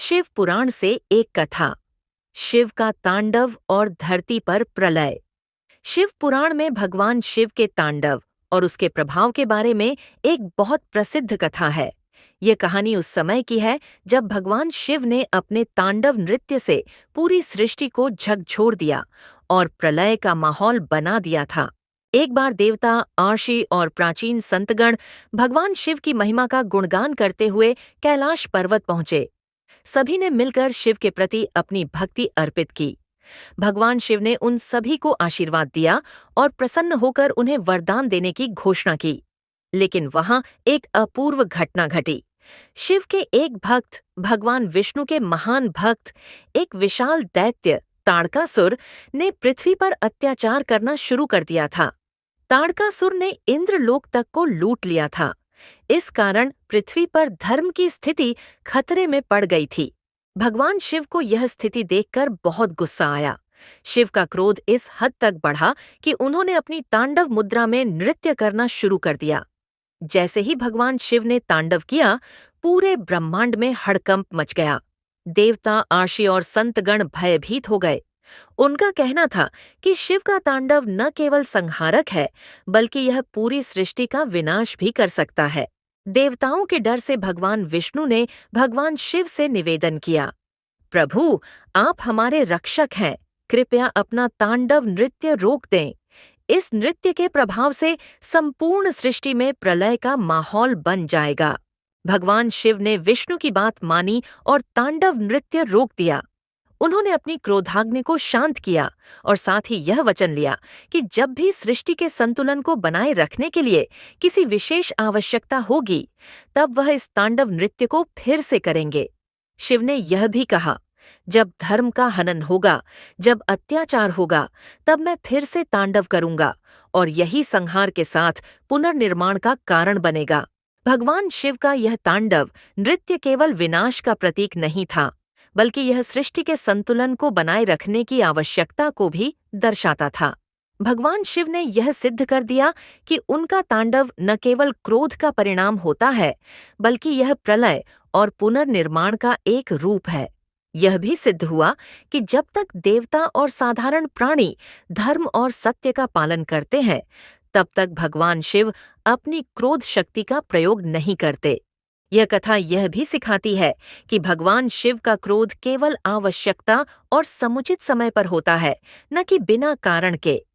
शिव पुराण से एक कथा। शिव का तांडव और धरती पर प्रलय। शिव पुराण में भगवान शिव के तांडव और उसके प्रभाव के बारे में एक बहुत प्रसिद्ध कथा है। ये कहानी उस समय की है जब भगवान शिव ने अपने तांडव नृत्य से पूरी सृष्टि को झकझोर दिया और प्रलय का माहौल बना दिया था। एक बार देवता, आर्षि और प्राचीन संतगण भगवान शिव की महिमा का गुणगान करते हुए कैलाश पर्वत पहुंचे। सभी ने मिलकर शिव के प्रति अपनी भक्ति अर्पित की। भगवान शिव ने उन सभी को आशीर्वाद दिया और प्रसन्न होकर उन्हें वरदान देने की घोषणा की। लेकिन वहां एक अपूर्व घटना घटी। शिव के एक भक्त, भगवान विष्णु के महान भक्त, एक विशाल दैत्य ताड़कासुर ने पृथ्वी पर अत्याचार करना शुरू कर दिया था। ताड़कासुर ने इंद्रलोक तक को लूट लिया था। इस कारण पृथ्वी पर धर्म की स्थिति खतरे में पड़ गई थी। भगवान शिव को यह स्थिति देखकर बहुत गुस्सा आया। शिव का क्रोध इस हद तक बढ़ा कि उन्होंने अपनी तांडव मुद्रा में नृत्य करना शुरू कर दिया। जैसे ही भगवान शिव ने तांडव किया, पूरे ब्रह्मांड में हड़कंप मच गया। देवता, आर्षि और संतगण भयभीत हो गए। उनका कहना था कि शिव का तांडव न केवल संहारक है, बल्कि यह पूरी सृष्टि का विनाश भी कर सकता है। देवताओं के डर से भगवान विष्णु ने भगवान शिव से निवेदन किया, प्रभु, आप हमारे रक्षक हैं, कृपया अपना तांडव नृत्य रोक दें। इस नृत्य के प्रभाव से संपूर्ण सृष्टि में प्रलय का माहौल बन जाएगा। भगवान शिव ने विष्णु की बात मानी और तांडव नृत्य रोक दिया। उन्होंने अपनी क्रोधाग्नि को शांत किया और साथ ही यह वचन लिया कि जब भी सृष्टि के संतुलन को बनाए रखने के लिए किसी विशेष आवश्यकता होगी, तब वह इस तांडव नृत्य को फिर से करेंगे। शिव ने यह भी कहा, जब धर्म का हनन होगा, जब अत्याचार होगा, तब मैं फिर से तांडव करूंगा और यही संहार के साथ पुनर्निर्माण का कारण बनेगा। भगवान शिव का यह तांडव नृत्य केवल विनाश का प्रतीक नहीं था, बल्कि यह सृष्टि के संतुलन को बनाए रखने की आवश्यकता को भी दर्शाता था। भगवान शिव ने यह सिद्ध कर दिया कि उनका तांडव न केवल क्रोध का परिणाम होता है, बल्कि यह प्रलय और पुनर्निर्माण का एक रूप है। यह भी सिद्ध हुआ कि जब तक देवता और साधारण प्राणी धर्म और सत्य का पालन करते हैं, तब तक भगवान शिव अपनी क्रोध शक्ति का प्रयोग नहीं करते। यह कथा यह भी सिखाती है कि भगवान शिव का क्रोध केवल आवश्यकता और समुचित समय पर होता है, न कि बिना कारण के।